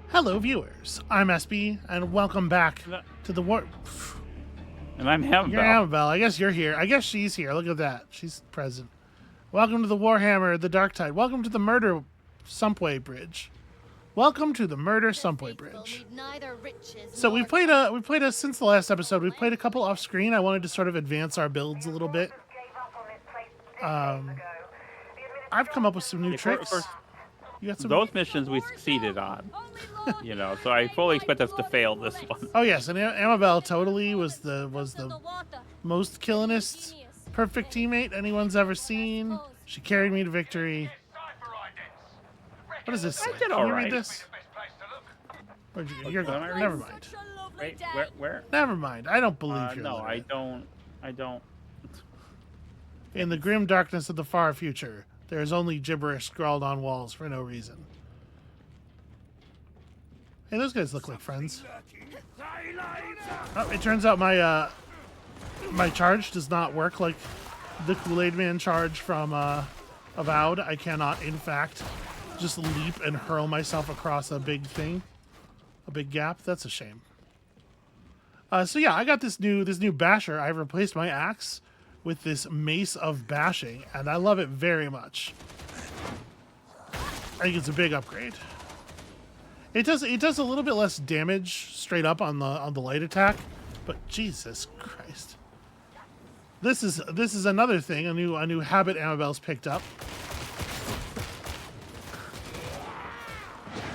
Hello, viewers. I'm SB, and welcome back to the war. And I'm Amabel. You're Amabel. I guess you're here. I guess she's here. Look at that. She's present. Welcome to the Warhammer, the Darktide. Welcome to the Murder Sumpway Bridge. Welcome to the Murder Sumpway Bridge. So we played a since the last episode. We played a couple off screen. I wanted to sort of advance our builds a little bit. I've come up with some new tricks. You got some... Those missions we succeeded on, so I fully expect us to fail this one. Oh yes, and Amabel totally was the most killingest, perfect teammate anyone's ever seen. She carried me to victory. What does this say? Can you read this? You're going. Never mind. Wait, where? Never mind. I don't believe you. No, I don't. In the grim darkness of the far future, there is only gibberish scrawled on walls for no reason. Hey, those guys look like friends. Oh, it turns out my my charge does not work like the Kool-Aid Man charge from Avowed. I cannot, in fact, just leap and hurl myself across a big thing, a big gap. That's a shame. So yeah, I got this new basher. I replaced my axe with this mace of bashing, and I love it very much. I think it's a big upgrade. It does a little bit less damage straight up on the light attack, but Jesus Christ, this is another thing, a new habit Amabel's picked up.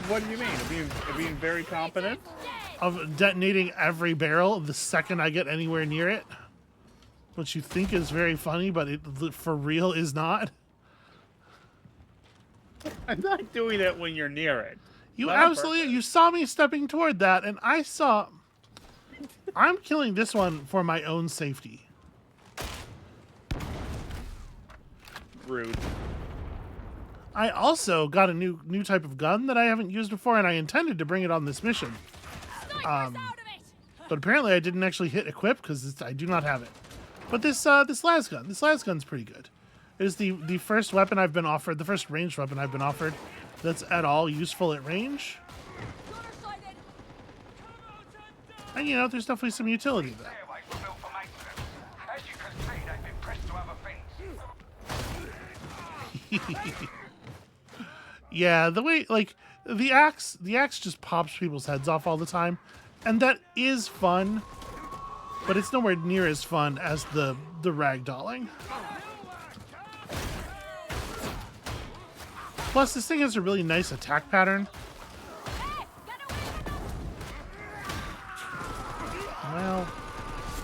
What do you mean? Being very competent? Of detonating every barrel the second I get anywhere near it. Which you think is very funny, but it for real is not. I'm not doing it when you're near it. You absolutely, you saw me stepping toward that, and I saw... I'm killing this one for my own safety. Rude. I also got a new type of gun that I haven't used before, and I intended to bring it on this mission. But apparently I didn't actually hit equip, because I do not have it. But this las gun's pretty good. It is the first weapon I've been offered, the first ranged weapon I've been offered that's at all useful at range. And there's definitely some utility there. Yeah, the way the axe just pops people's heads off all the time, and that is fun. But it's nowhere near as fun as the ragdolling. Plus, this thing has a really nice attack pattern. Well,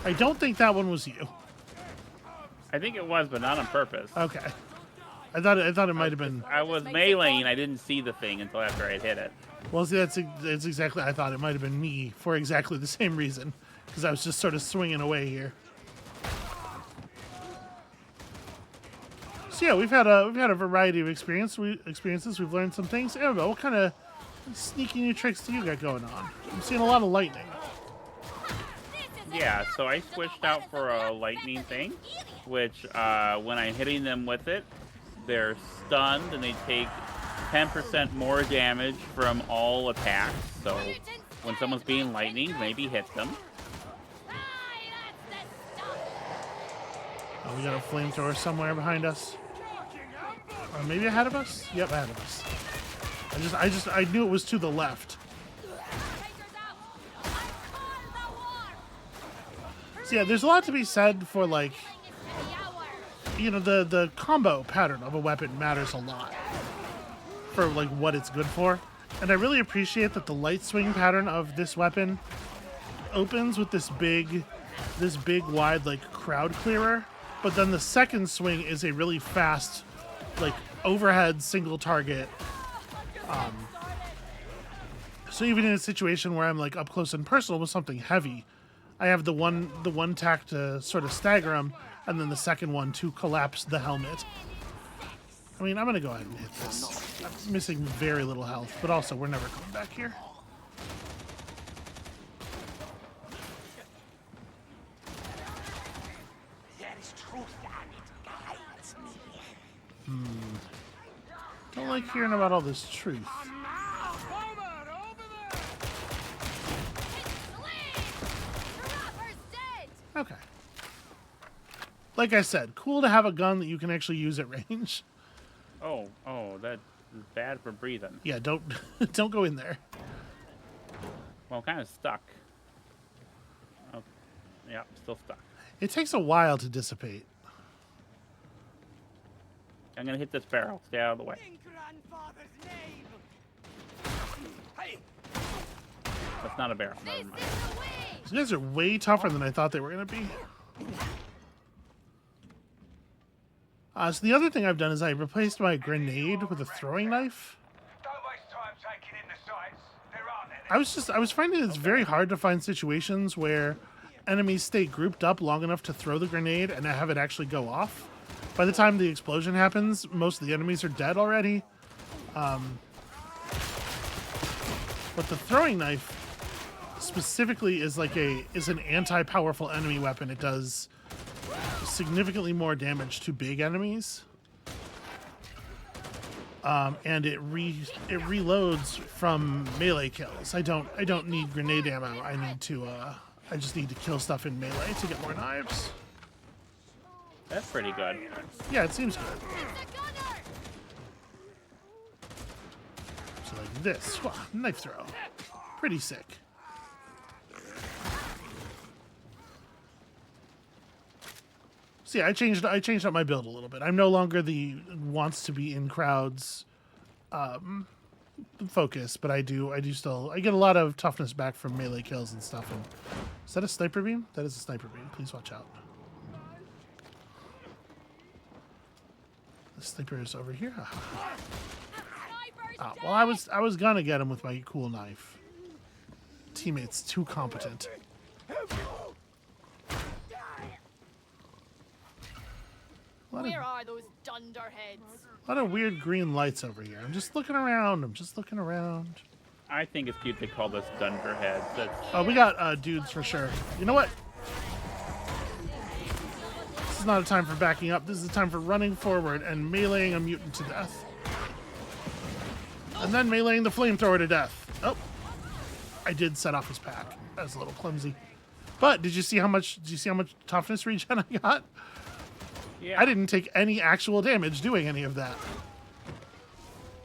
I don't think that one was you. I think it was, but not on purpose. Okay. I thought it might have been. I was meleeing. I didn't see the thing until after I hit it. Well, see, that's exactly. I thought it might have been me for exactly the same reason. Because I was just sort of swinging away here. So yeah, we've had a variety of experiences. We've learned some things. Amabel, what kind of sneaky new tricks do you got going on? I'm seeing a lot of lightning. Yeah, so I switched out for a lightning thing, which when I'm hitting them with it, they're stunned and they take 10% more damage from all attacks. So when someone's being lightning, maybe hit them. Oh, we got a flamethrower somewhere behind us. Or maybe ahead of us? Yep, ahead of us. I knew it was to the left. So yeah, there's a lot to be said for the combo pattern of a weapon matters a lot for what it's good for. And I really appreciate that the light swing pattern of this weapon opens with this big wide crowd clearer. But then the second swing is a really fast, overhead single target. So even in a situation where I'm up close and personal with something heavy, I have the one tack to sort of stagger him, and then the second one to collapse the helmet. I mean, I'm gonna go ahead and hit this. I'm missing very little health, but also we're never coming back here. Don't like hearing about all this truth. Okay. Like I said, cool to have a gun that you can actually use at range. Oh, that is bad for breathing. Yeah, don't don't go in there. Well, I'm kind of stuck. Oh, yeah, still stuck. It takes a while to dissipate. I'm gonna hit this barrel. Stay out of the way. In grandfather's name. Hey, That's not a barrel. Never mind. These guys are way tougher than I thought they were going to be. So the other thing I've done is I replaced my grenade with a throwing knife. don't waste time taking in the sights. There aren't any. I was finding it's very hard to find situations where enemies stay grouped up long enough to throw the grenade and have it actually go off. By the time the explosion happens, most of the enemies are dead already. But the throwing knife specifically is an anti-powerful enemy weapon. It does significantly more damage to big enemies. And it reloads from melee kills. I don't need grenade ammo. I just need to kill stuff in melee to get more knives. That's pretty good. Yeah, it seems good. So like this, knife throw, pretty sick. So yeah, I changed up my build a little bit. I'm no longer the wants to be in crowds focus, but I get a lot of toughness back from melee kills and stuff. And is that a sniper beam? That is a sniper beam. Please watch out. The sniper is over here. Ah, well, I was gonna get him with my cool knife. Teammate's too competent. Where are those dunderheads? A lot of weird green lights over here. I'm just looking around. I think it's cute they call this dunderheads. Oh, we got dudes for sure. You know what? This is not a time for backing up. This is a time for running forward and meleeing a mutant to death. And then meleeing the flamethrower to death. Oh, I did set off his pack. That was a little clumsy. But did you see how much toughness regen I got? Yeah. I didn't take any actual damage doing any of that.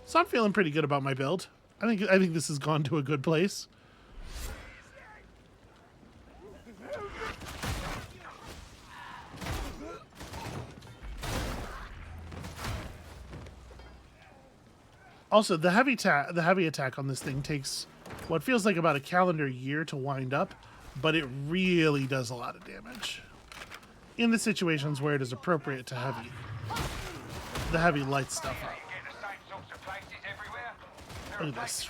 So I'm feeling pretty good about my build. I think this has gone to a good place. Also, the heavy attack on this thing takes what feels like about a calendar year to wind up, but it really does a lot of damage. In the situations where it is appropriate to the heavy lights stuff up. Look at this.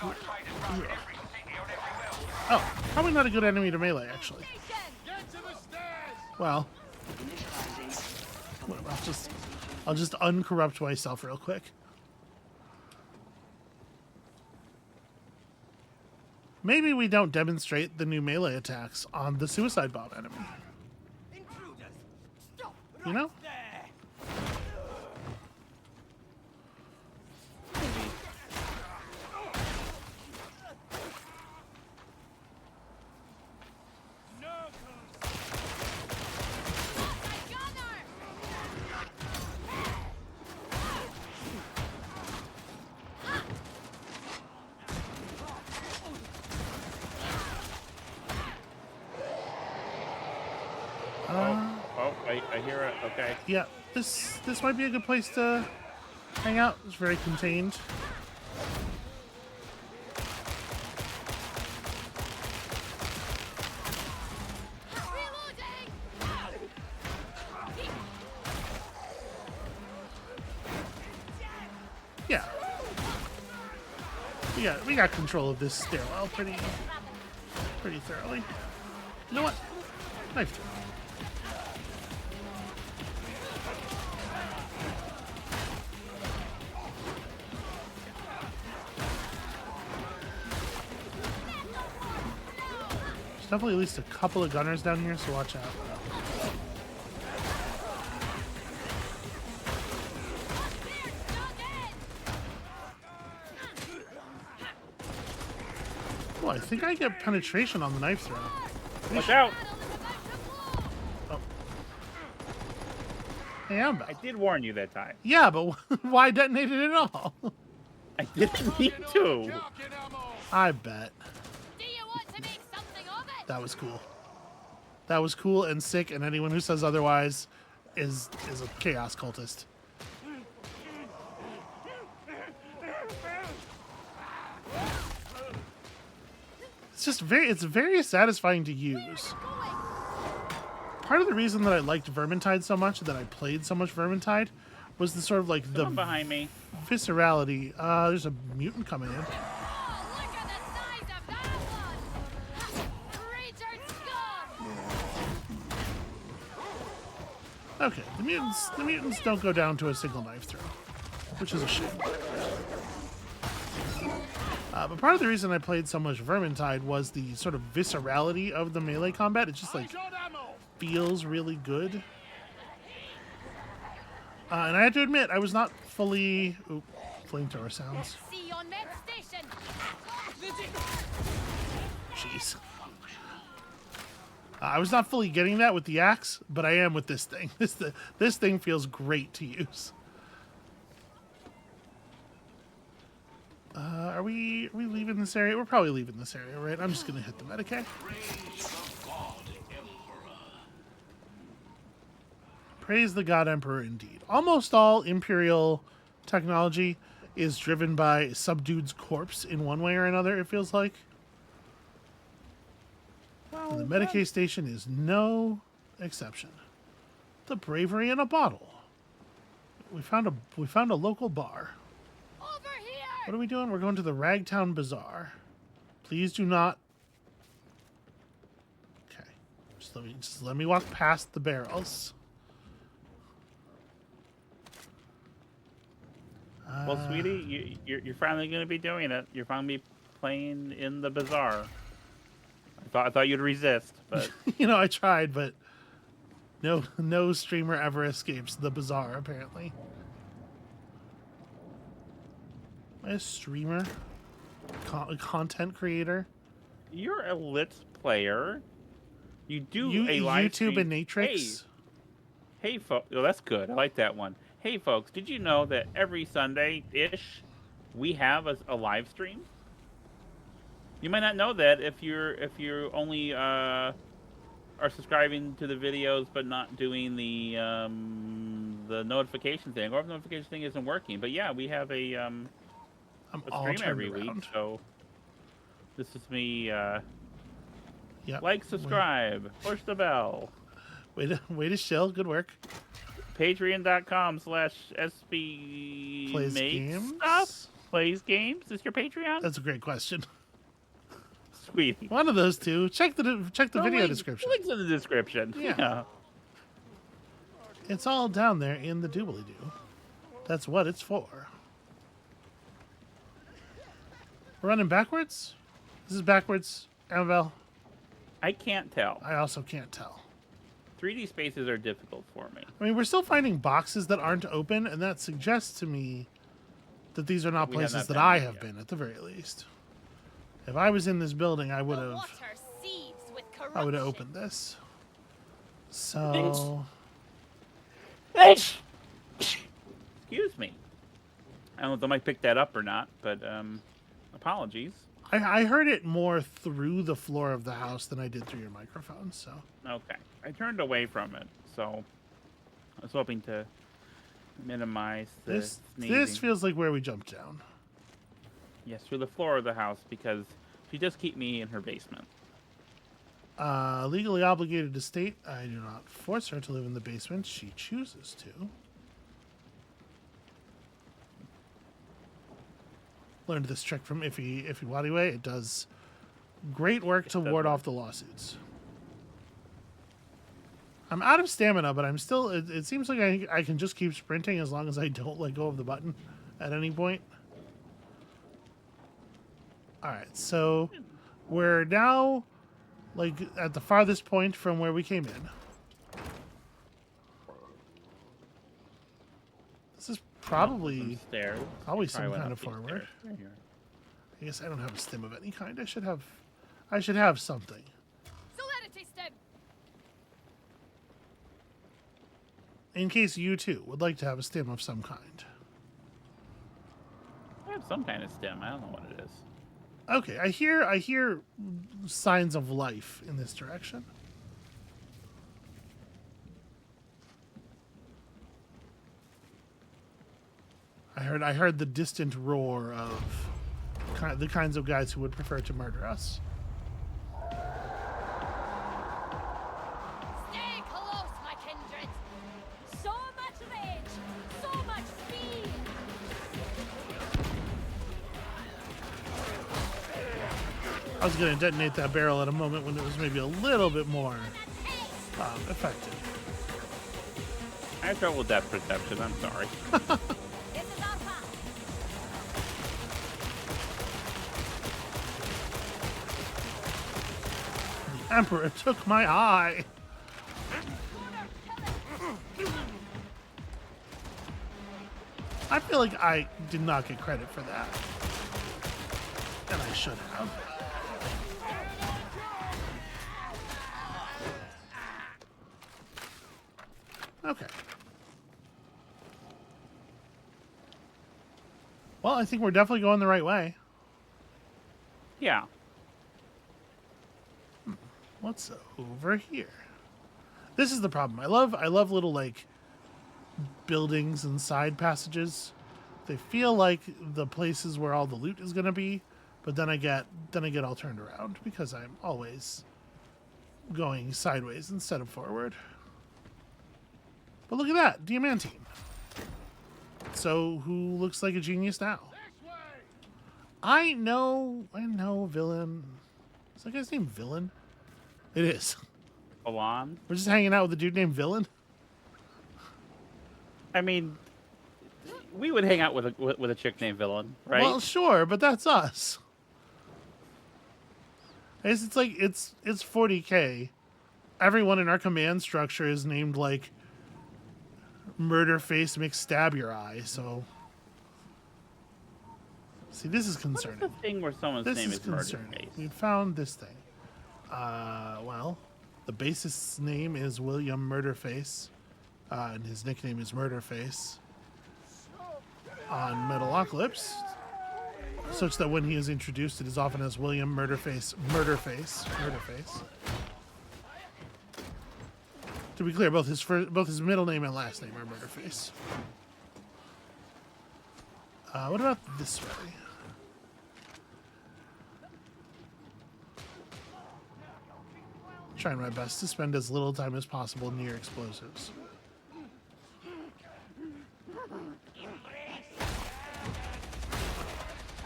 Oh, probably not a good enemy to melee, actually. Well, whatever, I'll just uncorrupt myself real quick. Maybe we don't demonstrate the new melee attacks on the suicide bomb enemy. You know? I hear it. Okay. Yeah, this might be a good place to hang out. It's very contained. Yeah. We got control of this stairwell pretty thoroughly. You know what? Knife throw. Definitely at least a couple of gunners down here, so watch out. Oh, I think I get penetration on the knife throw. Watch out! Hey, Amabel. I did warn you that time. Yeah, but why detonate it at all? I didn't need to. I bet. Do you want to make something of it? That was cool. That was cool and sick, and anyone who says otherwise is a chaos cultist. It's very satisfying to use. Part of the reason that I liked Vermintide so much, that I played so much Vermintide, was the sort of like Someone behind me. viscerality. There's a mutant coming in. Oh, look at the size of that one! Creature scum! Okay, the mutants don't go down to a single knife throw, which is a shame. But part of the reason I played so much Vermintide was the sort of viscerality of the melee combat. It just like feels really good. And I have to admit, I was not fully... Oop, flamethrower sounds. See you on med station! Jeez. I was not fully getting that with the axe, but I am with this thing. This thing feels great to use. Are we leaving this area? We're probably leaving this area, right? I'm just going to hit the Medicaid. Praise the God Emperor indeed. Almost all Imperial technology is driven by Subdude's corpse in one way or another, it feels like. And the Medicaid station is no exception. The bravery in a bottle. We found a local bar. Over here! What are we doing? We're going to the Ragtown Bazaar. Please do not. Okay, just let me walk past the barrels. Well, sweetie, you're finally going to be doing it. You're finally playing in the Bazaar. I thought you'd resist, but You know, I tried, but no streamer ever escapes the Bazaar, apparently. A streamer? Content creator? you're a lit player. You do a live YouTube stream. and Natrix? Hey, folks. Oh, that's good. I like that one. Hey, folks, did you know that every Sunday-ish we have a live stream? You might not know that if you only are subscribing to the videos but not doing the notification thing, or if the notification thing isn't working. But yeah, we have a all stream turned every around. week. So this is me. Yep. Like, subscribe, push the bell. Way to shill. Good work. Patreon.com/SB Plays makes games? stuff. Plays games. Is your Patreon? That's a great question. Sweetie. One of those two. Check the video description. Links in the description. Yeah. It's all down there in the doobly-doo. That's what it's for. We're running backwards? This is backwards, Amabel? I can't tell. I also can't tell. 3D spaces are difficult for me. I mean, we're still finding boxes that aren't open, and that suggests to me that these are not We have places not that been I there have yet. been, at the very least. If I was in this building, I would The have water seethes with corruption. I would have opened this. So Excuse me. I don't know if I might pick that up or not, but apologies. I heard it more through the floor of the house than I did through your microphone, so Okay. I turned away from it, so I was hoping to minimize the this sneezing. feels like where we jumped down. Yes, through the floor of the house, because she does keep me in her basement. Legally obligated to state, I do not force her to live in the basement. She chooses to. Learned this trick from Iffy Wadiway. It does great work to ward off the lawsuits. I'm out of stamina, but I'm still... It seems like I can just keep sprinting as long as I don't let go of the button at any point. Alright, so we're now like at the farthest point from where we came in. This is probably Stairs. some went kind up of these forward. stairs. Right here. I guess I don't have a stim of any kind. I should have something. Celerity stem. in case you too would like to have a stim of some kind. I have some kind of stem. I don't know what it is. Okay, I hear signs of life in this direction. I heard the distant roar of the kinds of guys who would prefer to murder us. Stay close, my kindred. So much rage, so much speed. I was going to detonate that barrel at a moment when it was maybe a little bit more effective. I have trouble with depth perception. I'm sorry. This is our path. The Emperor took my eye. I feel like I did not get credit for that. And I should have. Okay. Well, I think we're definitely going the right way. Yeah. What's over here? This is the problem. I love little like buildings and side passages. They feel like the places where all the loot is going to be, but then I get all turned around because I'm always going sideways instead of forward. But look at that, Diamantine. So who looks like a genius now? I know, Villain. Is that guy's name Villain? It is. Alon. We're just hanging out with a dude named Villain. I mean, we would hang out with a chick named Villain, right? Well, sure, but that's us. It's like it's 40K. Everyone in our command structure is named like Murder Face McStab Your Eye. So, see, this is concerning. What's the thing where someone's This name is is Murder concerning. Face? We found this thing. Well, the bassist's name is William Murderface, and his nickname is Murderface on Metalocalypse, such that when he is introduced, it is often as William Murderface. To be clear, both his middle name and last name are Murderface. What about this way? Trying my best to spend as little time as possible near explosives.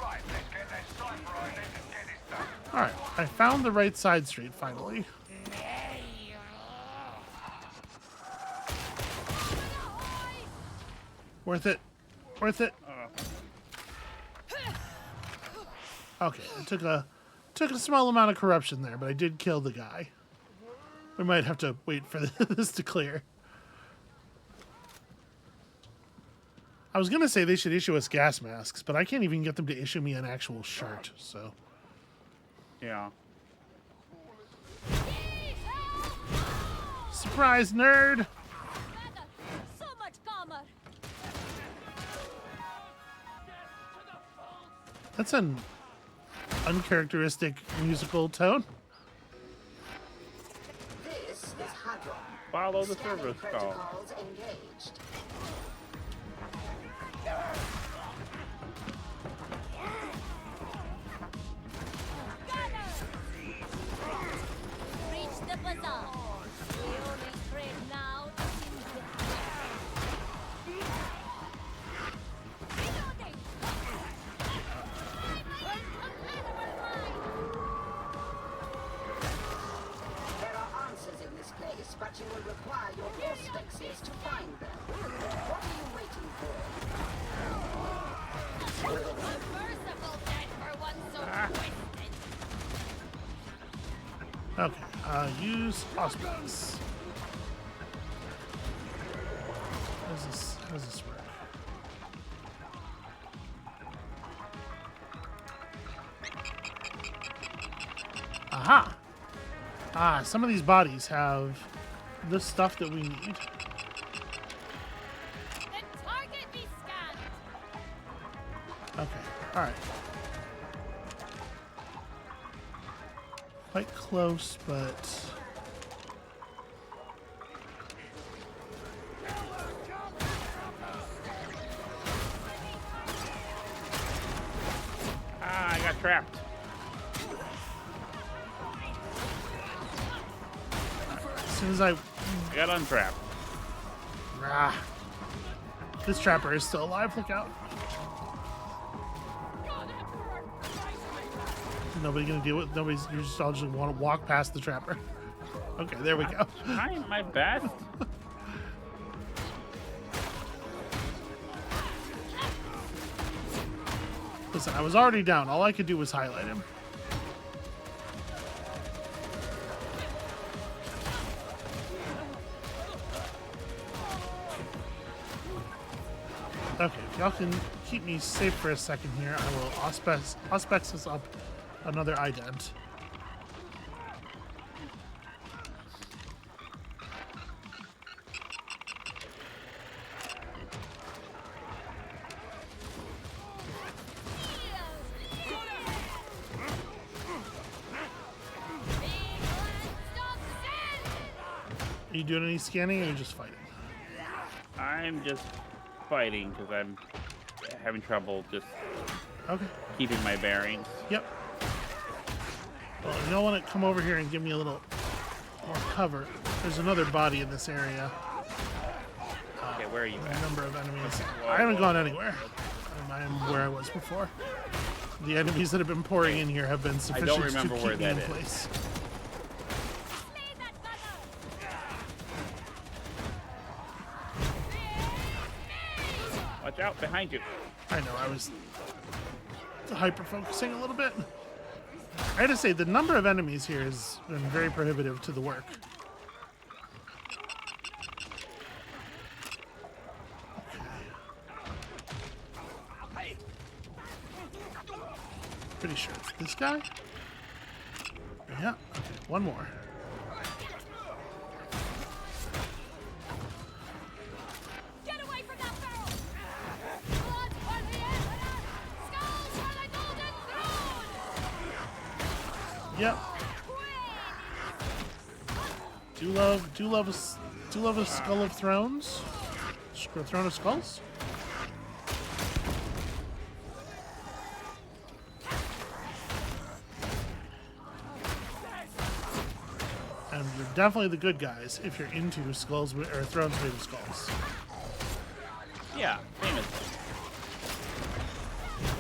Right, let's get that cipher on and get this done. Alright, I found the right side street finally. Worth it. Worth it. Okay, it took a small amount of corruption there, but I did kill the guy. We might have to wait for this to clear. I was gonna say they should issue us gas masks, but I can't even get them to issue me an actual shirt, so. Yeah. Surprise, nerd! Weather, so much calmer. That's an uncharacteristic musical tone. This is Hadron. Follow the Scanning service call. protocols engaged. Reach the bazaar. The only trade now is in reloading. There are answers in this place, but you will require your auspices to find them. What are you waiting for? A merciful death for one so twisted. Okay, use auspice. How does this work? Aha! Some of these bodies have the stuff that we need. All right. Quite close, but I got trapped. as soon as I Got untrapped. this trapper is still alive. Look out! Nobody gonna deal with. Nobody's. You just all just want to walk past the trapper. Okay, there we go. Trying my best. Listen, I was already down. All I could do was highlight him. Okay, if y'all can keep me safe for a second here, I will auspex us up another ident. Are you doing any scanning or are you just fighting? I'm just fighting because I'm having trouble just Okay. keeping my bearings. Yep. Well, if y'all want to come over here and give me a little more cover, there's another body in this area. Okay, where are you A at? number of enemies. Whoa, I haven't whoa. gone anywhere. I am where I was before. The enemies that have been pouring in here have been sufficient remember to where keep me that in is. place. Slay that bugger! Watch out, behind you. I know, I was hyper-focusing a little bit. I had to say, the number of enemies here has been very prohibitive to the work. Pretty sure it's this guy. Yeah, okay, one more. Get away from that barrel! Blood for the Emperor! Skulls for the Golden Throne! Yep. Do love a Skull of Thrones? Throne of Skulls? And you're definitely the good guys if you're into skulls or thrones made of skulls. Yeah, famous.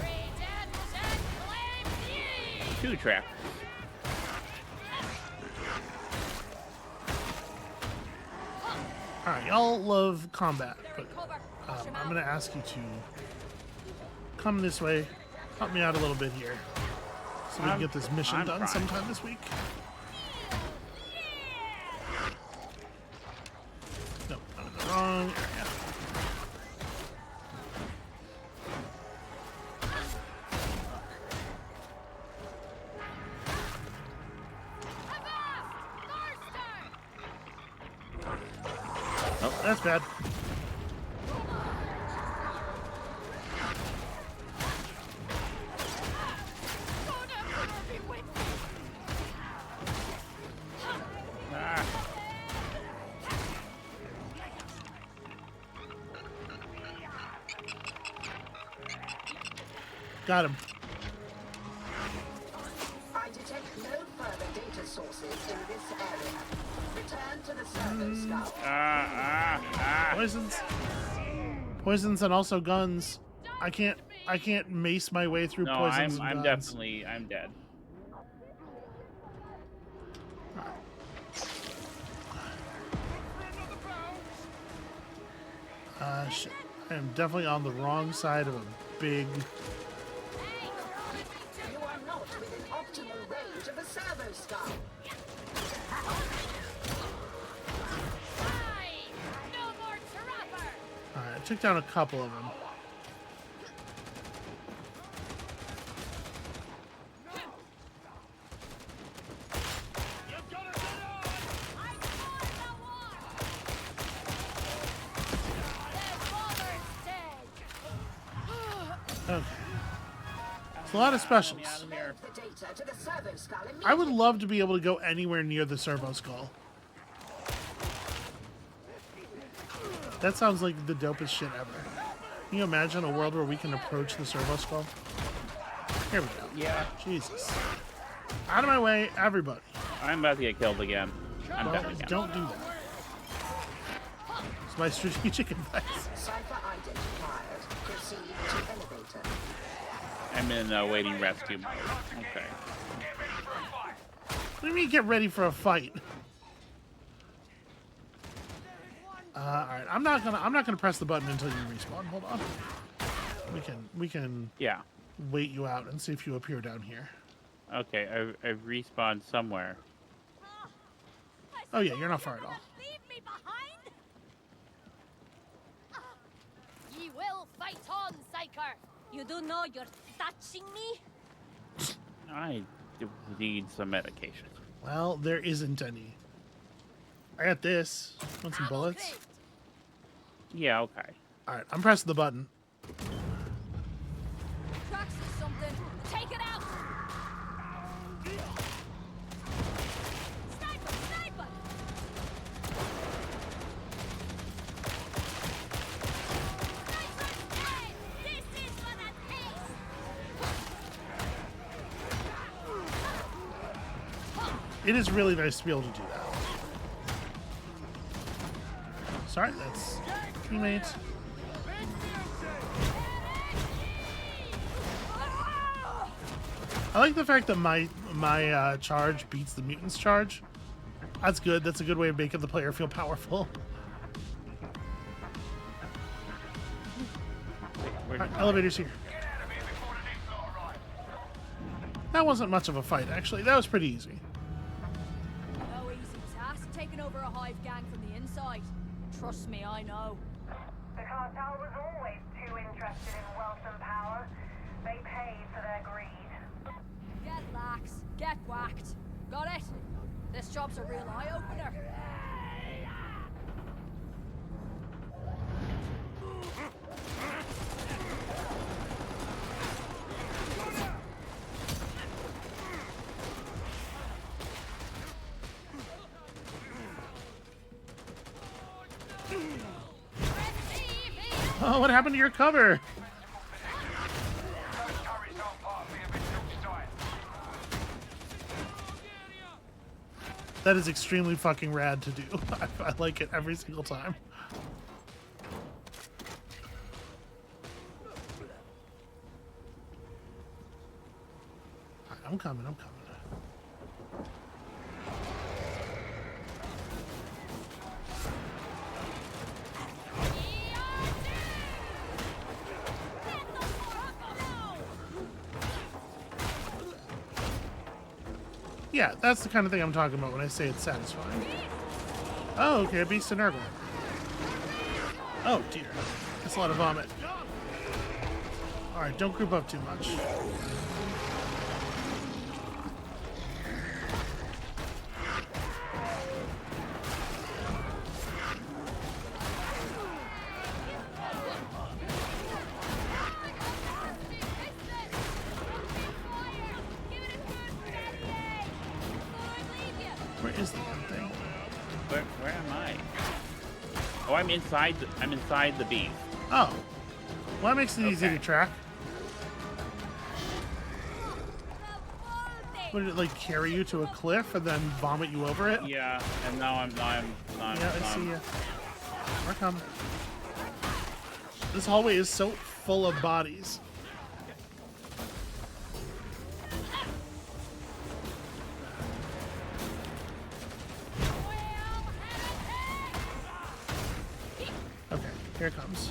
Redemption claims ye! 2 traps. Alright, y'all love combat, but I'm gonna ask you to come this way, help me out a little bit here, so we can get this mission I'm done trying. sometime this week. Nope, I'm in the wrong area. Oh, that's bad. Ah, Got him. I detect no further data sources in this area. Return to the server skull. Poisons. Poisons and also guns. I can't mace my way through no, poisons I'm and guns. definitely, I'm dead. Shit. I am definitely on the wrong side of a big. You are not within optimal range of a servo skull. Aye! No more trapper! Alright, I took down a couple of them. I fought the war! The father's dead! Okay. a lot of specials. Get me out of here. Load the data to the servo skull immediately. I would love to be able to go anywhere near the servo skull. That sounds like the dopest shit ever. Can you imagine a world where we can approach the servo skull? Here we go. Yeah. Jesus. Out of my way, everybody. I'm about to get killed again. I'm Well, definitely down. don't do that. It's my strategic advice. Cipher identified. Proceed to elevator. I'm in waiting rescue mode. Okay. What do you mean get ready for a fight? Alright, I'm not gonna press the button until you respawn. Hold on. We can Yeah. wait you out and see if you appear down here. Okay, I've respawned somewhere. Oh yeah, you're not far at all. Leave me behind? Ye will fight on, Psyker. You do know you're touching me? I do need some medication. Well, there isn't any. I got this. Want some bullets? Yeah, okay. Alright, I'm pressing the button. Cracks is something. Take it out! Sniper! Sniper! Sniper's dead! This is for the taste! It is really nice to be able to do that. Sorry, that's teammates. I like the fact that my charge beats the mutant's charge. That's good. That's a good way of making the player feel powerful. Where Alright, did- elevator's here. That wasn't much of a fight, actually. That was pretty easy. No easy task taking over a hive gang from the inside. Trust me, I know. The cartel was always too interested in wealth and power. They paid for their greed. Get lax, get whacked. Got it? This job's a real eye-opener. Oh, what happened to your cover? Those turrets aren't part of the original design. That is extremely fucking rad to do. I like it every single time. Alright, I'm coming. Yeah, that's the kind of thing I'm talking about when I say it's satisfying. Oh, okay, a beast of Nurgle. Oh, dear. That's a lot of vomit. Alright, don't group up too much. Where is the damn thing? Where am I? Oh, I'm inside the beast. Oh. Well, that makes it easy to Okay. track. Would it, like, carry you to a cliff and then vomit you over it? Yeah, and now I'm Yeah, I see ya. We're coming. This hallway is so full of bodies. Okay, here it comes.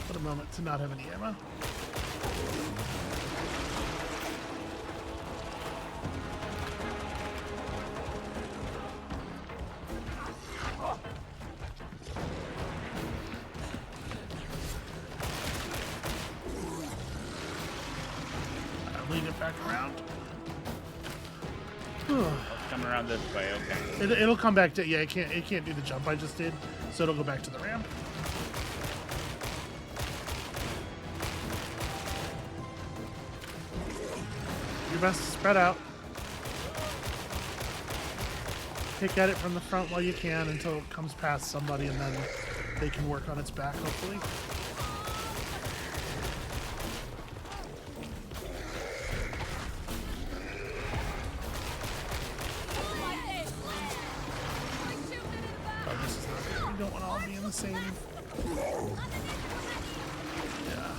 What a moment to not have any ammo. Lead it back around. coming around this way. Okay. It'll come back to, yeah, it can't do the jump I just did, so it'll go back to the ramp. Your best to spread out. Pick at it from the front while you can until it comes past somebody, and then they can work on its back, hopefully. Oh, this is not good. You don't want to all be in the same. Yeah.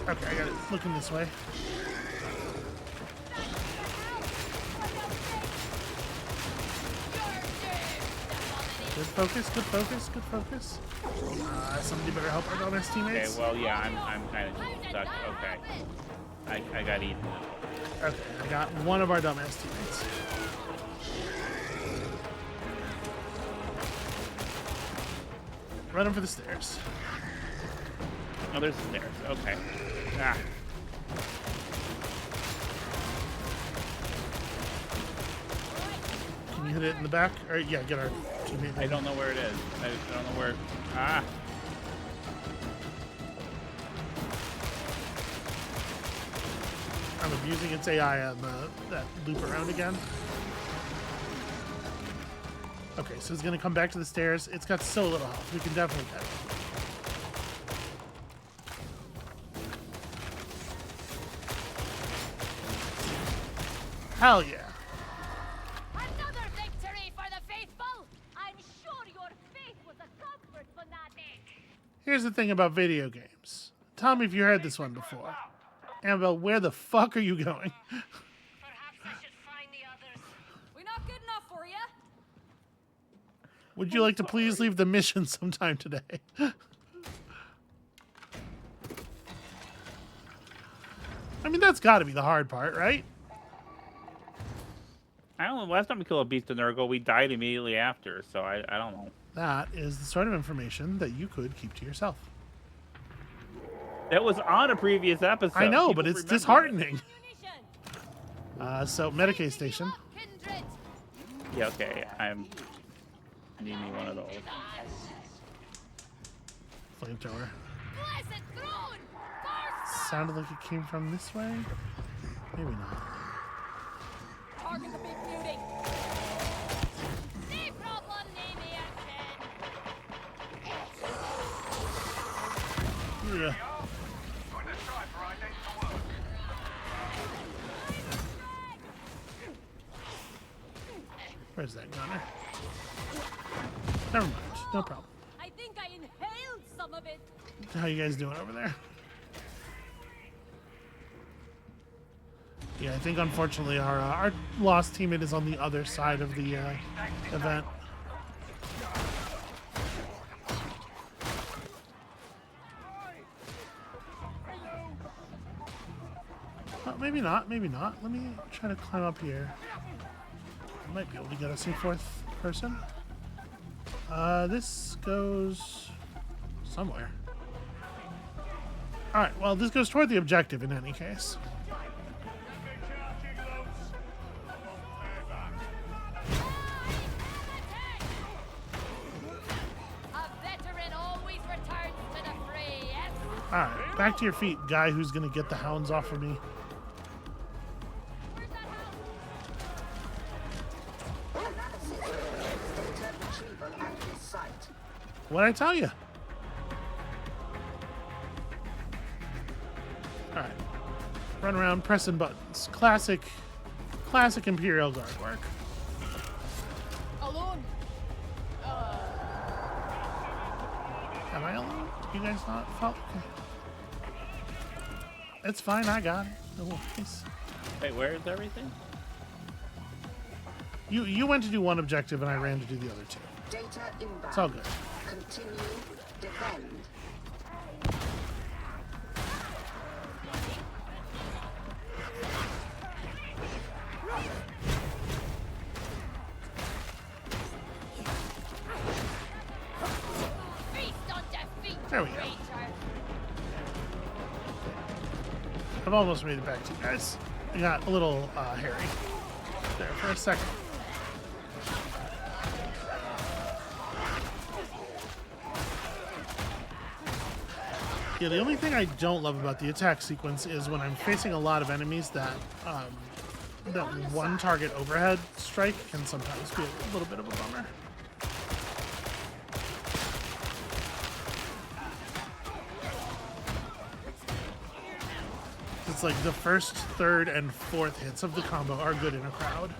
Okay, I got it. Looking this way. Good focus, good focus, good focus. Somebody better help our dumbass teammates. Okay, well, yeah, I'm kind of stuck. Okay. I got eaten. Okay, I got one of our dumbass teammates. Running for the stairs. Oh, there's stairs. Okay. Ah. Can you hit it in the back? Or yeah, get our teammate. I don't know where it is. I don't know where. Ah. I'm abusing its AI on that loop around again. Okay, so it's gonna come back to the stairs. It's got so little health. We can definitely get it. Hell yeah. Another victory for the faithful. I'm sure your faith was a comfort fanatic. Here's the thing about video games. Tell me if you heard this one before. Amabel, where the fuck are you going? Perhaps I should find the others. We're not good enough for you. Would you like to please leave the mission sometime today? I mean, that's got to be the hard part, right? I don't know. Last time we killed a beast of Nurgle, we died immediately after, so I don't know. That is the sort of information that you could keep to yourself. That was on a previous episode. I know, People but it's remember disheartening. Ammunition. So, Medicaid station. Kindred. it. Yeah, okay. I need me one of those. Flamethrower. Blessed throne. First Sounded like it came from this way. Maybe not. target the big beauty. No problem, Navy action. Yeah. Put the sniper ID to work. Where's that gunner? Never mind. No problem. I think I inhaled some of it. How you guys doing over there? Yeah, I think unfortunately our lost teammate is on the other side of the event. Maybe not. Maybe not. Let me try to climb up here. I might be able to get us a fourth person. This goes somewhere. All right. Well, this goes toward the objective in any case. A veteran always returns to the fray, yes? All right, back to your feet, guy who's gonna get the hounds off of me. Where's that house? Analysis reveals data retrieval at this site. What'd I tell you? All right, run around pressing buttons. Classic Imperial Guard work. Alone. Am I alone? You guys not felt? Okay. It's fine. I got it. No worries. Wait, where is everything? You went to do one objective and I ran to do the other two. Data inbound. It's all good. Continue. Defend. Feast on defeat. There we go. traitor. I've almost made it back to you guys. I got a little hairy there for a second. Yeah, the only thing I don't love about the attack sequence is when I'm facing a lot of enemies that that one target overhead strike can sometimes be a little bit of a bummer. It's like the first, third, and fourth hits of the combo are good in a crowd.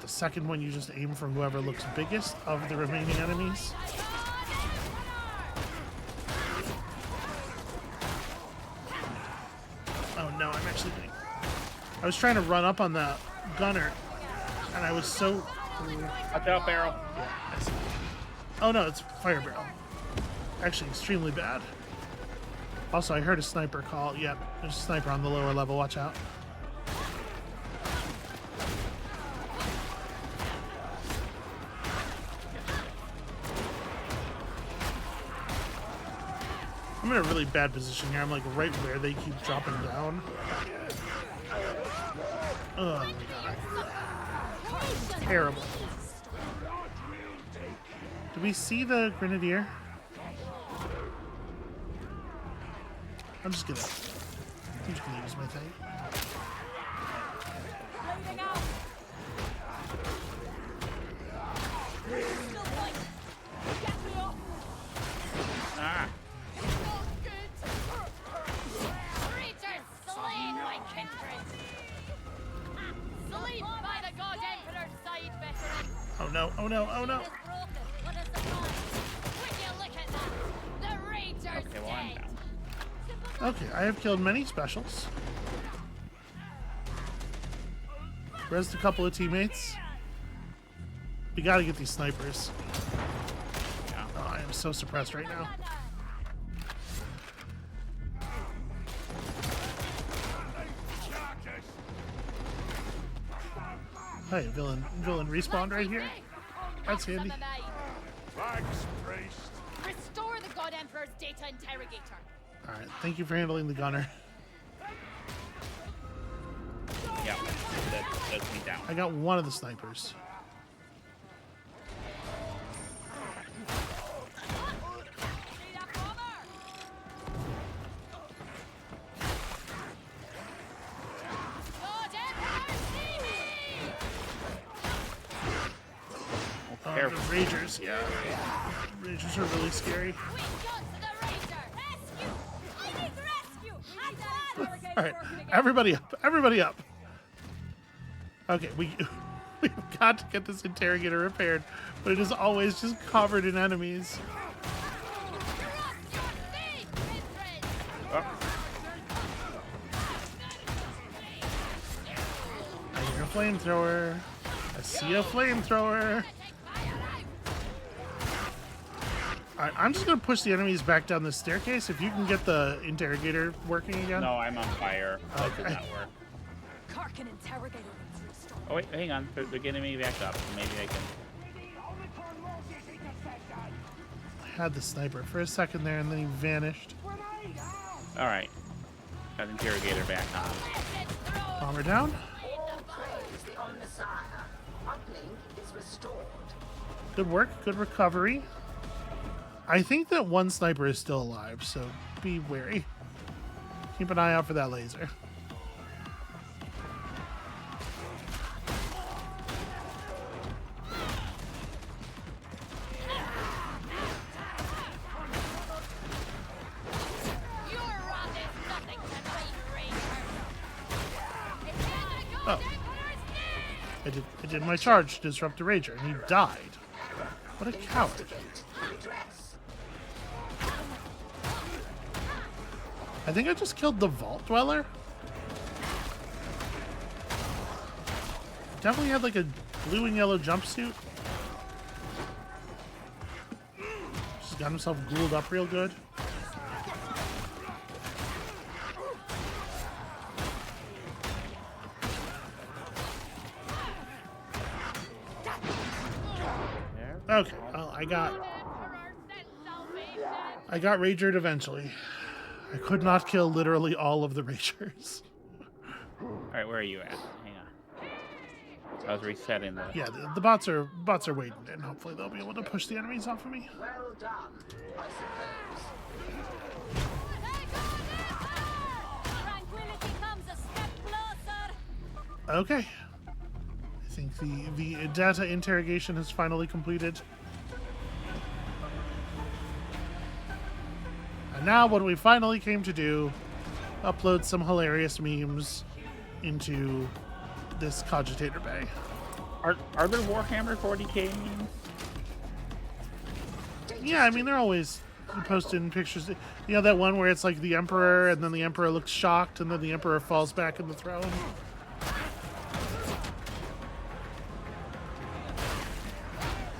The second one, you just aim for whoever looks biggest of the remaining enemies. Oh no, I'm actually getting... I was trying to run up on the gunner, and I was so... Watch out, barrel. Yeah, I see. Oh no, it's fire barrel. Actually, extremely bad. Also, I heard a sniper call. Yep, there's a sniper on the lower level. Watch out. I'm in a really bad position here. I'm like right where they keep dropping down. Oh my god. Terrible. Do we see the grenadier? I'm just gonna use my thing. Loading out. Still fight. Get me off. Ah. Not good. Creatures slain by kindred. Slain by the God Emperor's side veteran. Oh no, oh no, oh no. Is broken. What a surprise. Would you look at that? The Rager's Okay, well, I'm dead. down. Okay, I have killed many specials. Rezzed a couple of teammates. We gotta get these snipers. Yeah. Oh, I am so suppressed right now. Hey, villain respawned right here. That's handy. Thanks, priest. Restore the God Emperor's data interrogator. Alright, thank you for handling the gunner. Yeah, that's me down. I got one of the snipers. Need a bomber. God Emperor, see me! The Careful. Ragers, yeah. Ragers are really scary. We got the Rager. Rescue! I need rescue! I'm Alright, everybody up, everybody up. Okay, we've got to get this interrogator repaired, but it is always just covered in enemies. Oh, I hear a flamethrower. I see a flamethrower. Alright, I'm just gonna push the enemies back down the staircase. If you can get the interrogator working again. no, I'm on fire. That did Okay. not work. Karkin interrogator is restored. Oh, wait, hang on. They're getting me back up. Maybe I can... I had the sniper for a second there and then he vanished. Alright. Got the interrogator back on. Bomber down. All praise the Omnissiah. Uplink is restored. Good work, good recovery. I think that one sniper is still alive, so be wary. Keep an eye out for that laser. Your wrath is nothing to me, Ranger. It's in the Oh. God Emperor's name! I did my charge to disrupt the Rager, and he died. What a coward. Redress. I think I just killed the Vault Dweller. Definitely had like a blue and yellow jumpsuit. Just got himself ghouled up real good. There. Okay, well, I got Emperor sent salvation. Ragered eventually. I could not kill literally all of the Ragers. Alright, where are you at? Hang on. I was resetting the... Yeah, the bots are waiting in. Hopefully they'll be able to push the enemies off of me. Well done, I suppose. Tranquility comes a step closer. Okay. I think the data interrogation has finally completed. And now what we finally came to do, upload some hilarious memes into this cogitator bay. Are there Warhammer 40k memes? Yeah, I mean, they're always posting pictures. You know that one where it's like the Emperor, and then the Emperor looks shocked, and then the Emperor falls back in the throne?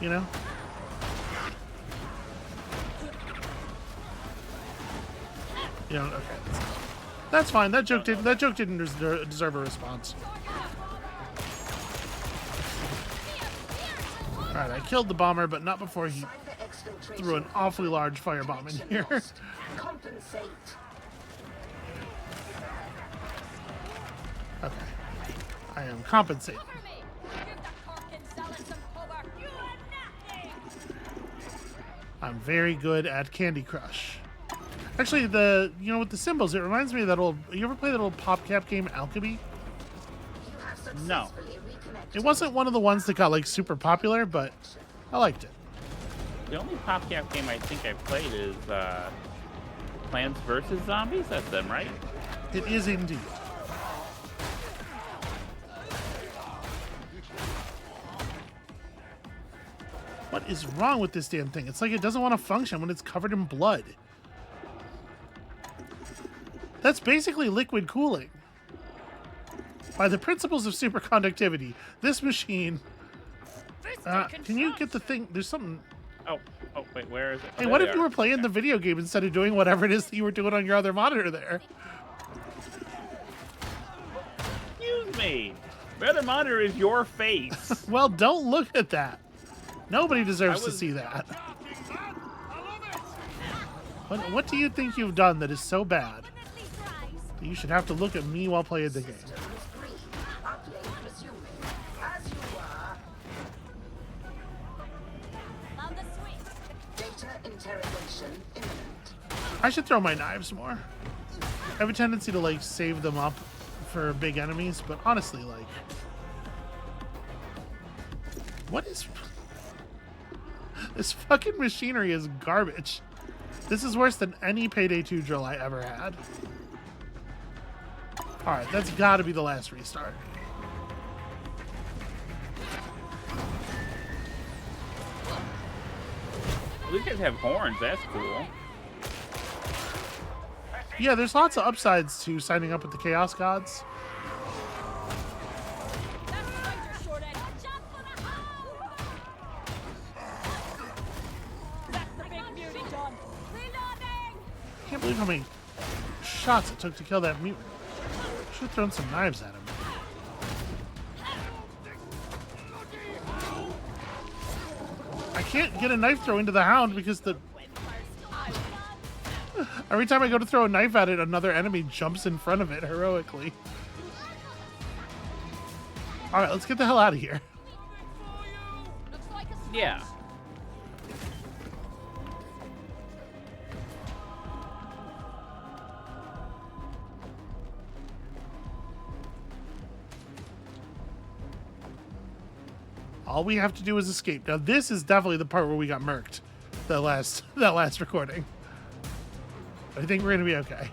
You know? You know, okay. That's fine. That joke didn't deserve a response. Alright, I killed the bomber, but not before he threw an awfully large firebomb in here. Compensate. Okay. I am compensating. Cover me. Give the Corkin salad some cover. You are nothing. I'm very good at Candy Crush. Actually, with the symbols, it reminds me of that old... You ever play that old PopCap game, Alchemy? You have No. successfully reconnected. It wasn't one of the ones that got, like, super popular, but I liked it. The only PopCap game I think I played is Plants vs. Zombies. That's them, right? It is indeed. What is wrong with this damn thing? It's like it doesn't want to function when it's covered in blood. That's basically liquid cooling. By the principles of superconductivity, this machine... can you get the thing... There's something... Oh, wait, where is it? Hey, Oh, what there if they you are. were playing the video game instead of doing whatever it is that you were doing on your other monitor there? Excuse me. My other monitor is your face. Well, don't look at that. Nobody deserves I to was- see that. What do you think you've done that is so bad Definitely tries. that you should have to look at me while playing the game? Uplink resuming. As you were. Found the switch. Data interrogation imminent. I should throw my knives more. I have a tendency to, like, save them up for big enemies, but honestly, like... What is... This fucking machinery is garbage. This is worse than any Payday 2 drill I ever had. Alright, that's gotta be the last restart. Well, these guys have horns. That's cool. Yeah, there's lots of upsides to signing up with the Chaos Gods. That's the Ranger short end. Jump for the hole. That's the big beauty done. Reloading. Can't believe how many shots it took to kill that mutant. Should have thrown some knives at him. I can't get a knife throw into the hound because the... Every time I go to throw a knife at it, another enemy jumps in front of it heroically. Alright, let's get the hell out of here. Looks like a Yeah. All we have to do is escape. Now this is definitely the part where we got murked. That last recording. I think we're gonna be okay.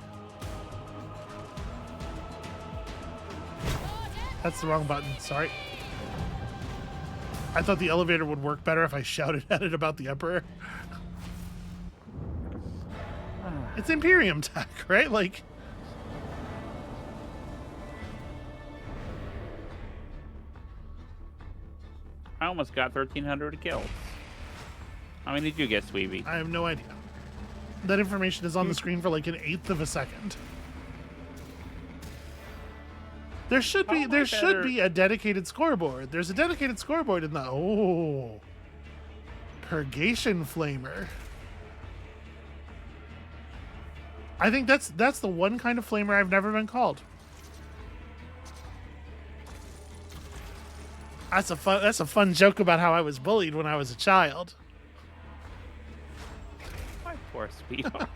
That's the wrong button, sorry. I thought the elevator would work better if I shouted at it about the Emperor. It's Imperium tech, right? Like... I almost got 1,300 kills. How many did you get, Sweetie? I have no idea. That information is on the screen for like an eighth of a second. There should be a dedicated scoreboard. There's a dedicated scoreboard in the Purgation Flamer. I think that's the one kind of flamer I've never been called. That's a fun joke about how I was bullied when I was a child. My poor sweetheart.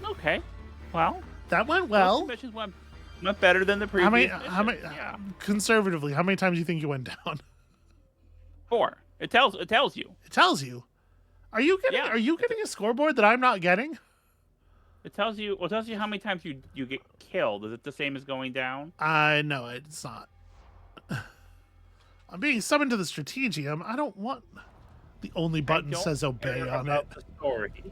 Okay. Well, That went those well. missions went better than the previous. How many? Yeah. Conservatively, how many times do you think you went down? 4. It tells you. It tells you. Are you getting? Yeah. Are you getting a scoreboard that I'm not getting? It tells you. Well, it tells you how many times you get killed. Is it the same as going down? I know it's not. I'm being summoned to the Strategium. I don't want. The only button don't says obey care on about it. the story.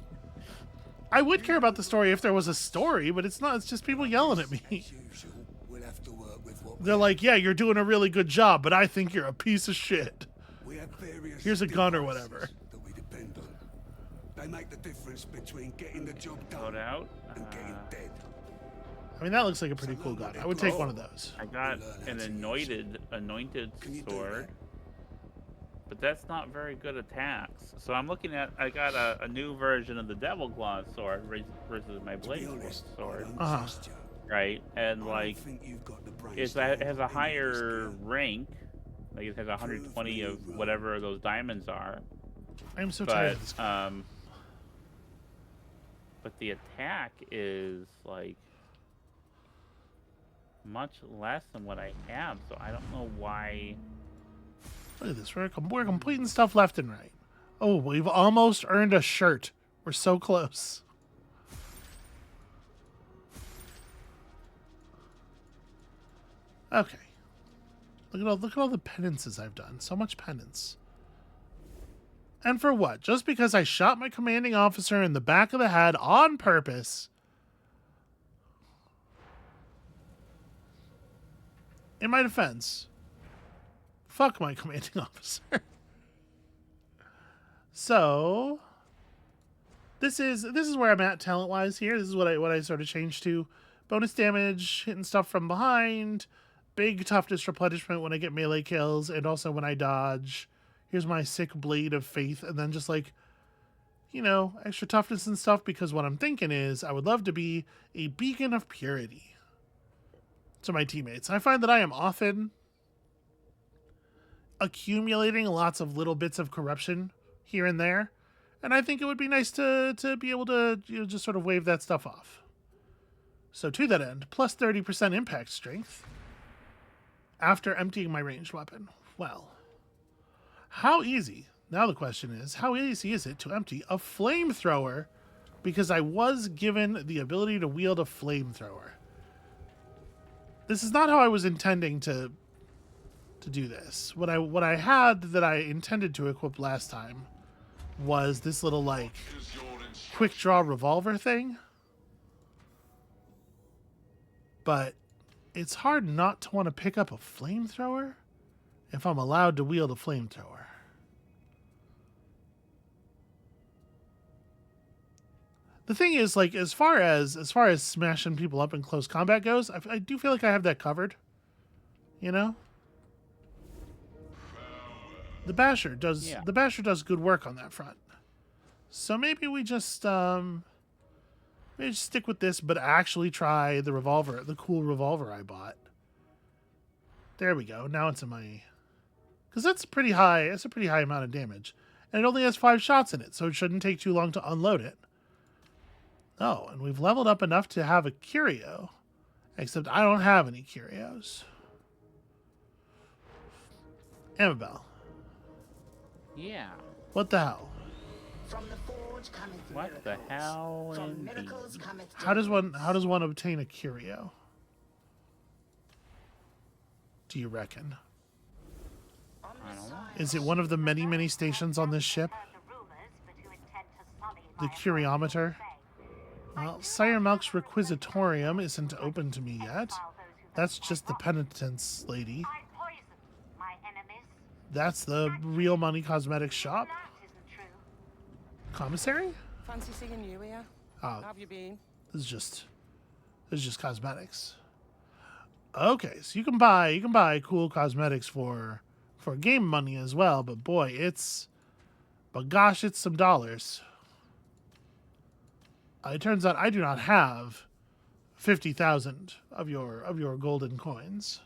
I would care about the story if there was a story, but it's not. It's just people yelling at me. Usual, we'll have to work with what They're like, "Yeah, you're doing a really good job, but I think you're a piece of shit." we have various Here's a gun or devices whatever. that we depend on. They make the difference between getting the job done Loadout. and getting dead. I mean, that looks like a pretty cool gun. I would take one of those. I got an anointed sword, but that's not very good attacks. So I'm looking at. I got a new version of the Devil Claw sword versus my To be Blade honest, sword, I don't Uh-huh. trust you. right? And I like, don't think you've got the brains it to has hold a any of this higher skill. rank. Like it has 120 of whatever those diamonds are. I'm so tired But of this gun. but the attack is like much less than what I have, so I don't know why. Look at this. We're completing stuff left and right. Oh, we've almost earned a shirt. We're so close. Okay. Look at all the penances I've done. So much penance. And for what? Just because I shot my commanding officer in the back of the head on purpose. In my defense, fuck my commanding officer. So this is where I'm at talent wise here. This is what I sort of changed to. Bonus damage, hitting stuff from behind, big toughness replenishment when I get melee kills, and also when I dodge. Here's my sick blade of faith, and then just like, you know, extra toughness and stuff, because what I'm thinking is I would love to be a beacon of purity to my teammates. I find that I am often accumulating lots of little bits of corruption here and there, and I think it would be nice to be able to, you know, just sort of wave that stuff off. So to that end, plus 30% impact strength after emptying my ranged weapon. Well, how easy? Now the question is, how easy is it to empty a flamethrower? Because I was given the ability to wield a flamethrower. This is not how I was intending to do this. What I had that I intended to equip last time was this little like quick draw revolver thing. But it's hard not to want to pick up a flamethrower if I'm allowed to wield a flamethrower. The thing is, like, as far as smashing people up in close combat goes, I do feel like I have that covered. You know? The Basher does good work on that front. So maybe we just stick with this, but actually try the revolver, the cool revolver I bought. There we go. Now it's in my, because that's pretty high. It's a pretty high amount of damage, and it only has 5 shots in it, so it shouldn't take too long to unload it. Oh, and we've leveled up enough to have a curio, except I don't have any curios. Amabel. Yeah. What the hell? From the forge cometh What the miracles. hell? From indeed. miracles cometh How does one obtain a curio? Do you reckon? On I the don't know. side Is it one of the many stations on this ship? The curiometer? Well, Sire Malk's requisitorium isn't open to me yet. That's just the penitence lady. That's the real money cosmetics shop. Commissary? Fancy seeing you here. Oh, How have you been? this is just cosmetics. Okay, so you can buy cool cosmetics for game money as well, but boy, it's But gosh, it's some dollars. It turns out I do not have 50,000 of your golden coins.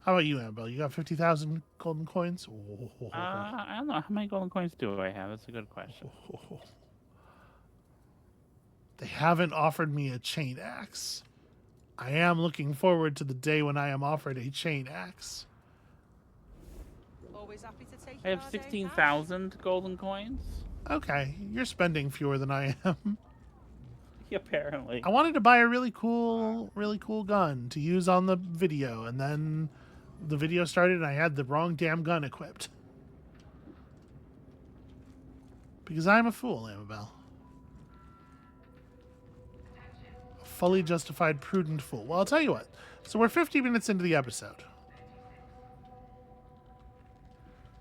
How about you, Amabel? You got 50,000 golden coins? I don't know. How many golden coins do I have? That's a good question. They haven't offered me a chain axe. I am looking forward to the day when I am offered a chain axe. Always happy to take I have 16,000 golden coins. Okay, you're spending fewer than I am. Apparently. I wanted to buy a really cool gun to use on the video, and then the video started and I had the wrong damn gun equipped. Because I'm a fool, Amabel. A fully justified, prudent fool. Well, I'll tell you what. So we're 50 minutes into the episode.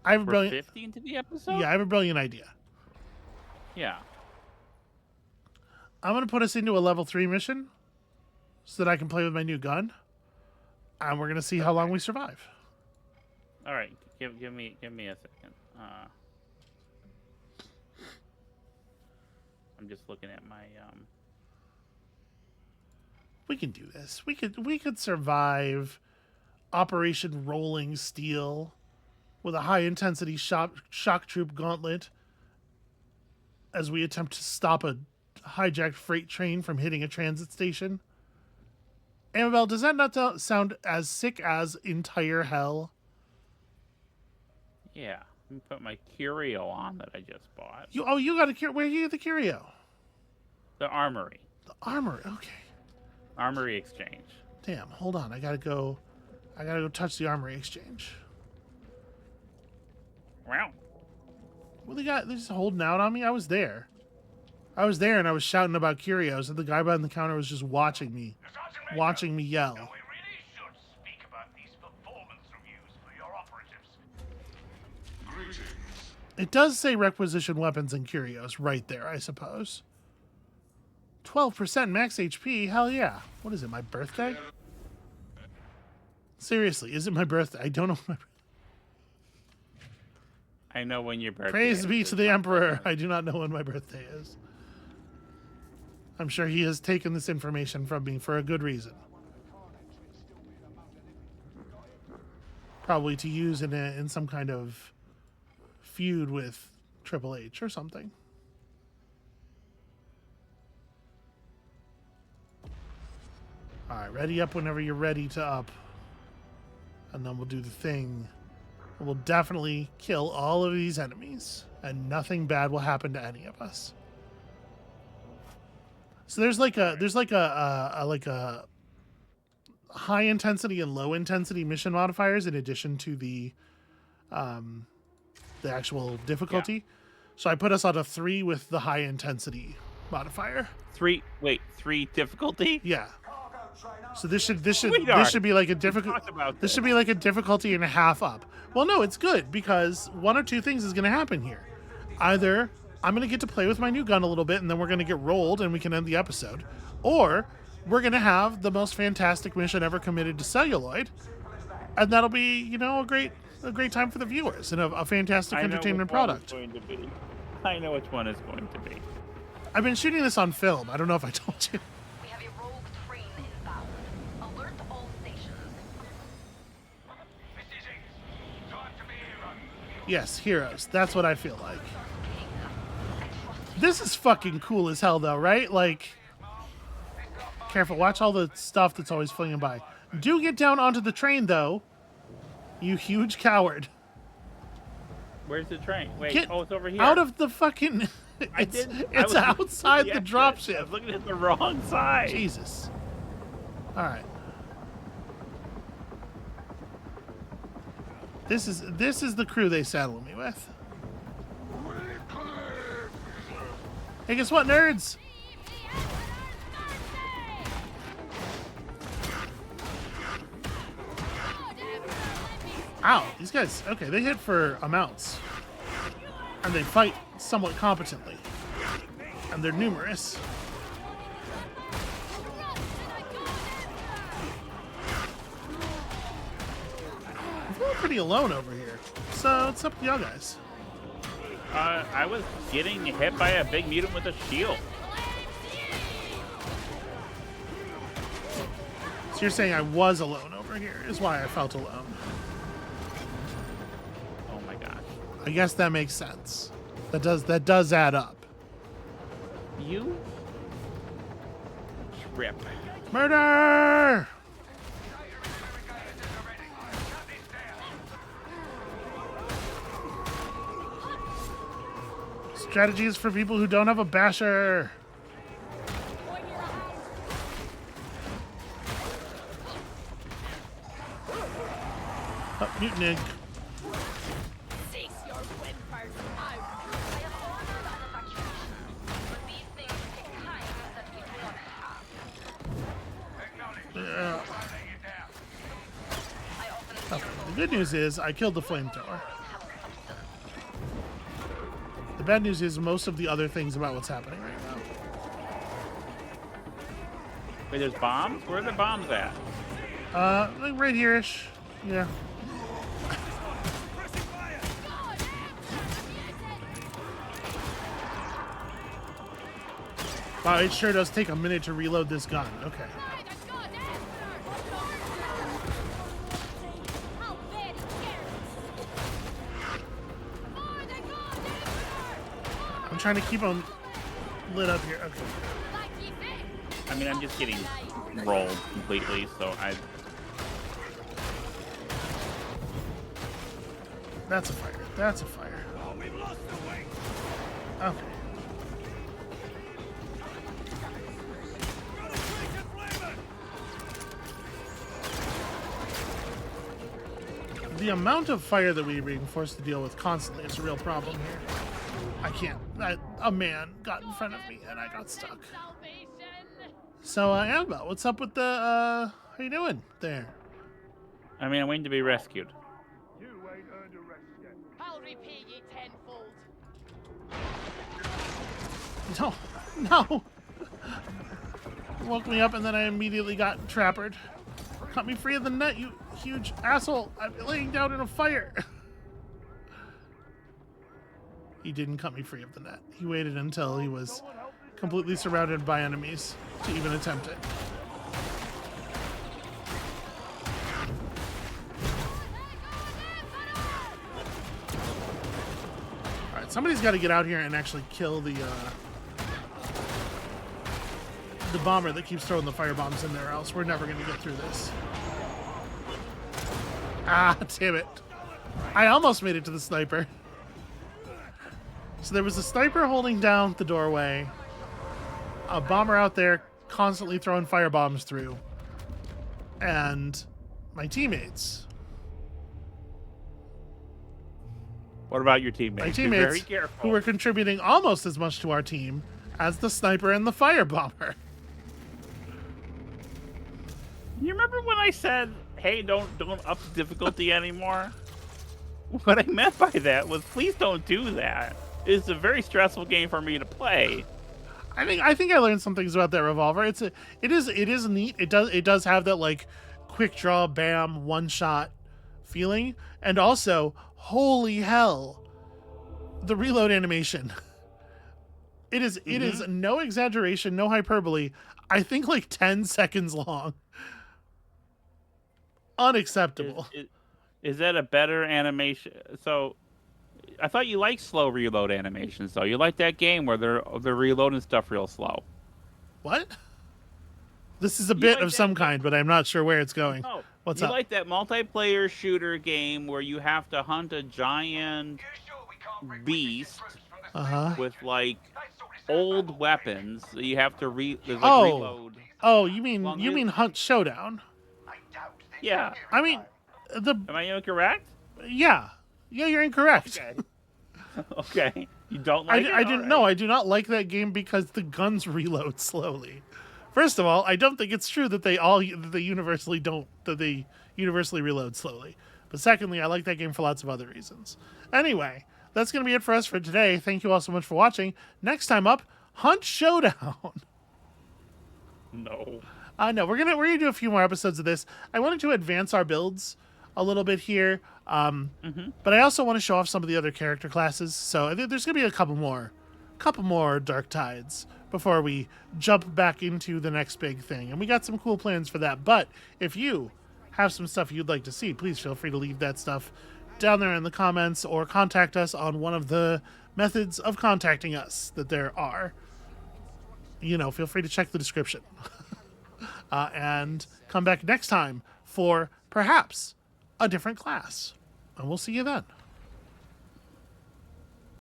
I have a We're brilliant 50 into the episode? Yeah, I have a brilliant idea. Yeah. I'm going to put us into a level 3 mission so that I can play with my new gun. And we're going to see how long we survive. All right. Give me a second. I'm just looking at my We can do this. We could survive Operation Rolling Steel with a high-intensity shock troop gauntlet as we attempt to stop a hijacked freight train from hitting a transit station. Amabel, does that not sound as sick as entire hell? Yeah. Let me put my curio on that I just bought. You got a curio. Where you get the curio? The armory. The armor. Okay. Armory exchange. Damn. Hold on. I gotta go touch the armory exchange. Wow. Well, they're just holding out on me. I was there and I was shouting about curios, and the guy behind the counter was just watching me yell. We really should speak about these performance reviews for your operatives. It does say requisition weapons and curios right there, I suppose. 12% max HP? Hell yeah. What is it, my birthday? Seriously, is it my birthday? I don't know my I know when your birthday Praise is. be It's to the not Emperor. that. I do not know when my birthday is. I'm sure he has taken this information from me for a good reason. Probably to use in some kind of feud with Triple H or something. Alright, ready up whenever you're ready to up. And then we'll do the thing. We'll definitely kill all of these enemies, and nothing bad will happen to any of us. So there's like a high intensity and low intensity mission modifiers in addition to the actual difficulty. Yeah. So I put us on a 3 with the high intensity modifier. 3 difficulty? Yeah. So this should be like a talked about this should be like a difficulty and a half up. Well, no, it's good because one or two things is going to happen here. Either I'm going to get to play with my new gun a little bit and then we're going to get rolled and we can end the episode, or we're going to have the most fantastic mission ever committed to celluloid, and that'll be, you know, a great time for the viewers and a fantastic entertainment product. I know which one is going to be. I've been shooting this on film. I don't know if I told you. We have a rogue train inbound. Alert all stations. This is it. Time to be hero. Yes, heroes. That's what I feel like. This is fucking cool as hell, though, right? Like, careful. Watch all the stuff that's always flinging by. Do get down onto the train, though. You huge coward. Where's the train? Wait, Get it's over here. out of the fucking... It's outside the dropship. I was looking at the wrong side. Jesus. All right. This is the crew they saddle me with. Hey, guess what, nerds? Ow, these guys, okay, they hit for amounts. And they fight somewhat competently. And they're numerous. I feel pretty alone over here. what's up with y'all guys? I was getting hit by a big mutant with a shield. So you're saying I was alone over here is why I felt alone. Oh my gosh. I guess that makes sense. That does add up. You trip. Murder! Strategies for people who don't have a basher. Oh, mutant egg. Cease your whimpers now. I have ordered an evacuation, but these things take time that we don't have. Yeah. I often Okay. The good news is I killed the flamethrower. The bad news is most of the other things about what's happening right now. Wait, there's bombs? Where are the bombs at? Like right here-ish. Yeah. Wow, it sure does take a minute to reload this gun. Okay. I'm trying to keep them lit up here. Okay. I mean, I'm just getting rolled completely, so That's a fire. That's a fire. Okay. The amount of fire that we're being forced to deal with constantly is a real problem here. I can't. A man got in front of me and I got stuck. So, Amabel, what's up with the, how you doing there? I mean, I'm waiting to be rescued. You ain't earned a rest yet. I'll repay ye tenfold. No. Woke me up and then I immediately got trappered. Cut me free of the net, you huge asshole. I'm laying down in a fire. He didn't cut me free of the net. He waited until he was completely surrounded by enemies to even attempt it. Alright, somebody's got to get out here and actually kill the bomber that keeps throwing the firebombs in there, or else we're never going to get through this. Ah, damn it. I almost made it to the sniper. So there was a sniper holding down the doorway, a bomber out there constantly throwing firebombs through, and my teammates. What about your teammates? My Be teammates very careful. who were contributing almost as much to our team as the sniper and the firebomber. You remember when I said, "Hey, don't up the difficulty anymore"? What I meant by that was, please don't do that. It's a very stressful game for me to play. I think I learned some things about that revolver. It is neat. It does have that like quick draw, bam, one shot feeling, and also holy hell, the reload animation. It is no exaggeration, no hyperbole. I think like 10 seconds long. Unacceptable. Is that a better animation? So, I thought you liked slow reload animations, though. You like that game where they're reloading stuff real slow. What? This is a bit like of that some game? kind, but I'm not sure where it's going. No, What's you up? like that multiplayer shooter game where you have to hunt a giant beast with like old weapons. That you have to there's like reload. Oh, you mean Hunt Showdown? Yeah. I mean, Am I incorrect? yeah, you're incorrect. Okay. Okay. You don't like it? I didn't know. I do not like that game because the guns reload slowly. First of all, I don't think it's true that they universally reload slowly. But secondly, I like that game for lots of other reasons. Anyway, that's going to be it for us for today. Thank you all so much for watching. Next time up, Hunt Showdown. No. No, we're gonna do a few more episodes of this. I wanted to advance our builds a little bit here. But I also want to show off some of the other character classes. So I think there's going to be a couple more Darktides before we jump back into the next big thing. And we got some cool plans for that. But if you have some stuff you'd like to see, please feel free to leave that stuff down there in the comments or contact us on one of the methods of contacting us that there are. You know, feel free to check the description. And come back next time for perhaps a different class. And we'll see you then.